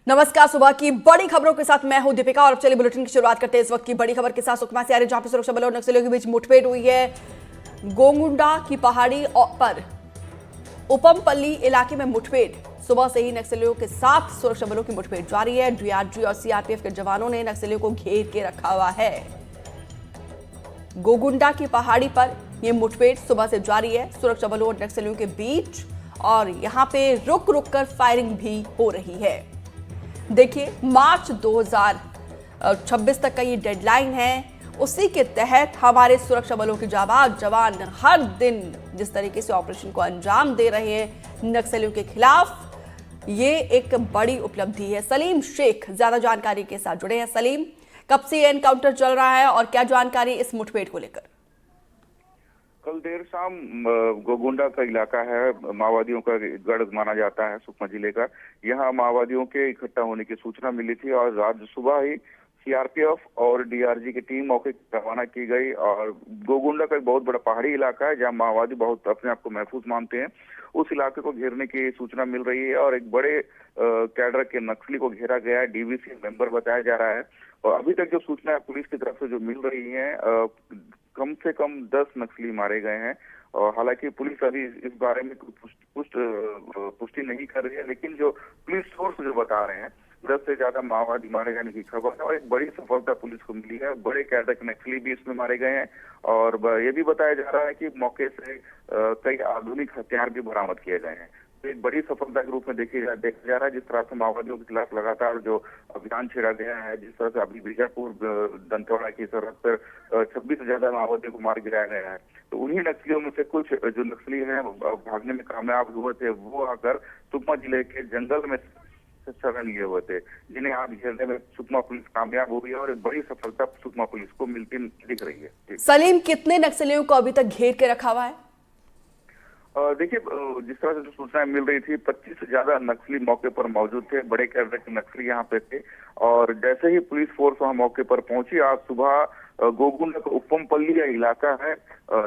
नमस्कार। सुबह की बड़ी खबरों के साथ मैं हूं दीपिका और अब चलिए बुलेटिन की शुरुआत करते हैं इस वक्त की बड़ी खबर के साथ सुकमा से आ रही, जहां पर सुरक्षा बलों और नक्सलियों के बीच मुठभेड़ हुई है। गोगुंडा की पहाड़ी पर उपमपल्ली इलाके में मुठभेड़। सुबह से ही नक्सलियों के साथ सुरक्षा बलों की मुठभेड़ जारी है। डीआरजी और सीआरपीएफ के जवानों ने नक्सलियों को घेर के रखा हुआ है। गोगुंडा की पहाड़ी पर यह मुठभेड़ सुबह से जारी है सुरक्षा बलों और नक्सलियों के बीच, और यहां पे रुक रुक कर फायरिंग भी हो रही है। देखिए, मार्च 2026 तक का ये डेडलाइन है। उसी के तहत हमारे सुरक्षा बलों के जाबाज जवान हर दिन जिस तरीके से ऑपरेशन को अंजाम दे रहे हैं नक्सलियों के खिलाफ, ये एक बड़ी उपलब्धि है। सलीम शेख ज्यादा जानकारी के साथ जुड़े हैं। सलीम, कब से ये एनकाउंटर चल रहा है और क्या जानकारी इस मुठभेड़ को लेकर? कल देर शाम गोगुंडा का इलाका है, माओवादियों का गढ़ माना जाता है सुकमा जिले का। यहाँ माओवादियों के इकट्ठा होने की सूचना मिली थी और आज सुबह ही सीआरपीएफ और डीआरजी की टीम मौके पर रवाना की गई। और गोगुंडा का एक बहुत बड़ा पहाड़ी इलाका है जहाँ माओवादी बहुत अपने आप को महफूज मानते हैं। उस इलाके को घेरने की सूचना मिल रही है और एक बड़े कैडर के नक्सली को घेरा गया है। डीवीसी मेंबर बताया जा रहा है। और अभी तक जो सूचना पुलिस की तरफ से जो मिल रही है, कम से कम 10 नक्सली मारे गए हैं। और हालांकि पुलिस अभी इस बारे में पुष्टि नहीं कर रही है, लेकिन जो पुलिस सोर्स जो बता रहे हैं 10 से ज्यादा माओवादी मारे जाने की खबर है और एक बड़ी सफलता पुलिस को मिली है। बड़े कैडर के नक्सली भी इसमें मारे गए हैं और ये भी बताया जा रहा है कि मौके से कई आधुनिक हथियार भी बरामद किए गए हैं। तो एक बड़ी सफलता के रूप में देखा जा रहा है। जिस तरह से माओवादियों के खिलाफ लगातार जो अभियान छेड़ा गया है, जिस तरह से अभी बीजापुर दंतेवाड़ा की सरहद पर 26 से ज्यादा माओवादियों को मार गिराया गया है, तो उन्हीं नक्सलियों में से कुछ जो नक्सली हैं भागने में कामयाब हुए थे, वो आकर सुकमा जिले के जंगल में शरण लिए हुए थे, जिन्हें आज घेरने में सुकमा पुलिस कामयाब हो गई है और एक बड़ी सफलता सुकमा पुलिस को मिलती दिख रही है। सलीम, कितने नक्सलियों को अभी तक घेर के रखा हुआ है? देखिए, जिस तरह से जो सूचनाएं मिल रही थी, 25 से ज्यादा नक्सली मौके पर मौजूद थे। बड़े कैडर के नक्सली यहाँ पे थे और जैसे ही पुलिस फोर्स वहां मौके पर पहुंची आज सुबह, गोगुंडा का उपमपल्ली का इलाका है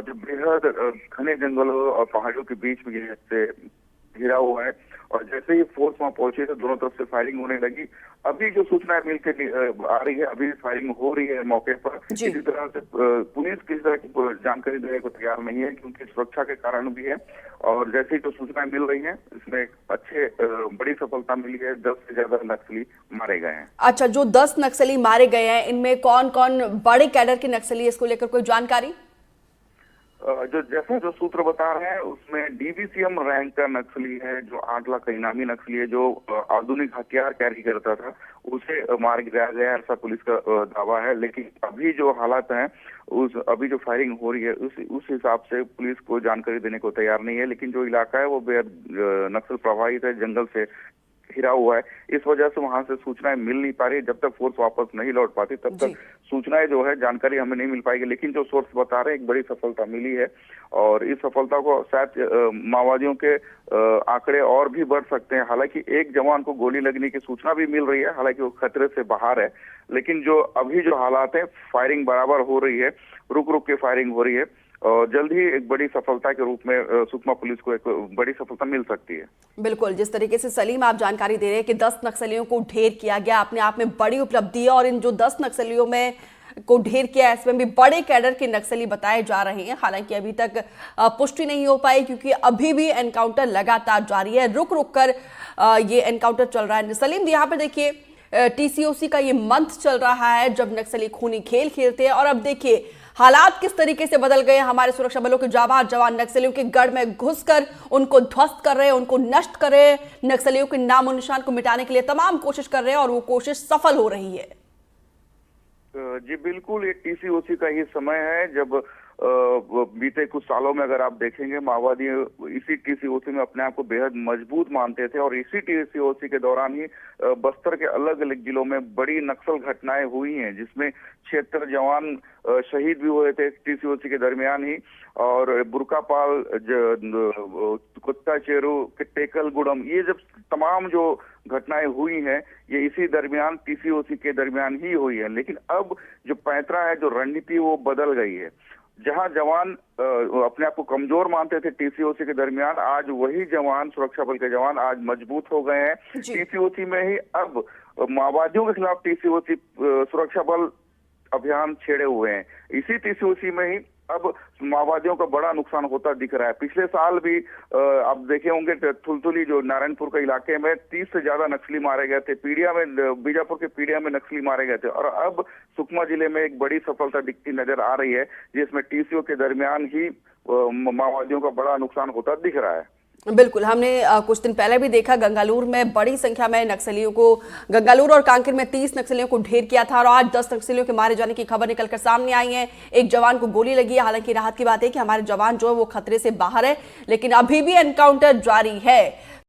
जो बेहद घने जंगलों और पहाड़ियों के बीच में से घिरा हुआ है। और जैसे ही फोर्स वहां पहुंचे तो दोनों तरफ से फायरिंग होने लगी। अभी जो सूचनाएं मिलकर आ रही है, अभी फायरिंग हो रही है मौके पर। इसी तरह से पुलिस किसी तरह की जानकारी देने को तैयार नहीं है, क्योंकि सुरक्षा के कारण भी है। और जैसे ही जो सूचनाएं मिल रही हैं, इसमें अच्छे बड़ी सफलता मिली है। 10 से ज्यादा नक्सली मारे गए हैं। अच्छा, जो 10 नक्सली मारे गए हैं, इनमें कौन कौन बड़े कैडर के नक्सली है, इसको लेकर कोई जानकारी? जैसे जो सूत्र बता रहे हैं उसमें डीवीसीएम रैंक का नक्सली है, जो 8 लाख का इनामी नक्सली है, जो आधुनिक हथियार कैरी करता था, उसे मार गिराया गया, ऐसा पुलिस का दावा है। लेकिन अभी जो हालात हैं, अभी जो फायरिंग हो रही है उस हिसाब से पुलिस को जानकारी देने को तैयार नहीं है। लेकिन जो इलाका है वो बेहद नक्सल प्रभावित है, जंगल से घिरा हुआ है। इस वजह से वहां से सूचनाएं मिल नहीं पा रही। जब तक फोर्स वापस नहीं लौट पाती तब तक सूचनाएं जो है, जानकारी हमें नहीं मिल पाएगी। लेकिन जो सोर्स बता रहे हैं, एक बड़ी सफलता मिली है और इस सफलता को शायद माओवादियों के आंकड़े और भी बढ़ सकते हैं। हालांकि एक जवान को गोली लगने की सूचना भी मिल रही है, हालांकि वो खतरे से बाहर है। लेकिन जो अभी जो हालात है, फायरिंग बराबर हो रही है, रुक रुक के फायरिंग हो रही है और जल्द ही एक बड़ी सफलता के रूप में सुकमा पुलिस को एक बड़ी सफलता मिल सकती है। बिल्कुल, जिस तरीके से सलीम आप जानकारी दे रहे हैं कि 10 नक्सलियों को ढेर किया गया, अपने आप में बड़ी उपलब्धि है। और इन जो 10 नक्सलियों में को ढेर किया, इसमें भी बड़े कैडर के नक्सली बताए जा रहे हैं। हालांकि अभी तक पुष्टि नहीं हो पाई, क्योंकि अभी भी एनकाउंटर लगातार जारी है, रुक रुक कर ये एनकाउंटर चल रहा है। सलीम, यहाँ पर देखिए, टीसीओसी का ये मंथ चल रहा है जब नक्सली खूनी खेल खेलते हैं, और अब देखिए हालात किस तरीके से बदल गए। हमारे सुरक्षा बलों के जाबाज जवान नक्सलियों के गढ़ में घुसकर उनको ध्वस्त कर रहे हैं, उनको नष्ट कर रहे हैं, नक्सलियों के नामो निशान को मिटाने के लिए तमाम कोशिश कर रहे हैं और वो कोशिश सफल हो रही है। जी बिल्कुल, ये टीसीओसी का ही समय है। जब बीते कुछ सालों में अगर आप देखेंगे, माओवादी इसी टीसीओसी में अपने आप को बेहद मजबूत मानते थे और इसी टीसीओसी के दौरान ही बस्तर के अलग अलग जिलों में बड़ी नक्सल घटनाएं हुई हैं, जिसमें 76 जवान शहीद भी हुए थे टीसीओसी के दरमियान ही। और बुरकापाल, कुत्ता चेरू, टेकलगुड़म, ये जब तमाम जो घटनाएं हुई हैं, ये इसी दरमियान टीसीओसी के दरमियान ही हुई है। लेकिन अब जो पैंतरा है, जो रणनीति वो बदल गई है। जहां जवान अपने आप को कमजोर मानते थे टीसीओसी के दरमियान, आज वही जवान, सुरक्षा बल के जवान आज मजबूत हो गए हैं। जी। टीसीओसी में ही अब माओवादियों के खिलाफ टीसीओसी सुरक्षा बल अभियान छेड़े हुए हैं। इसी टीसीओसी में ही अब माओवादियों का बड़ा नुकसान होता दिख रहा है। पिछले साल भी आप देखे होंगे थुलथुली जो नारायणपुर के इलाके में 30 से ज्यादा नक्सली मारे गए थे। पीडिया में, बीजापुर के पीडिया में नक्सली मारे गए थे, और अब सुकमा जिले में एक बड़ी सफलता दिखती नजर आ रही है, जिसमें टीसीओ के दरमियान ही माओवादियों का बड़ा नुकसान होता दिख रहा है। बिल्कुल, हमने कुछ दिन पहले भी देखा गंगालूर में बड़ी संख्या में नक्सलियों को, गंगालूर और कांकेर में 30 नक्सलियों को ढेर किया था और आज 10 नक्सलियों के मारे जाने की खबर निकलकर सामने आई है। एक जवान को गोली लगी है। हालांकि राहत की बात है कि हमारे जवान जो है वो खतरे से बाहर है, लेकिन अभी भी एनकाउंटर जारी है।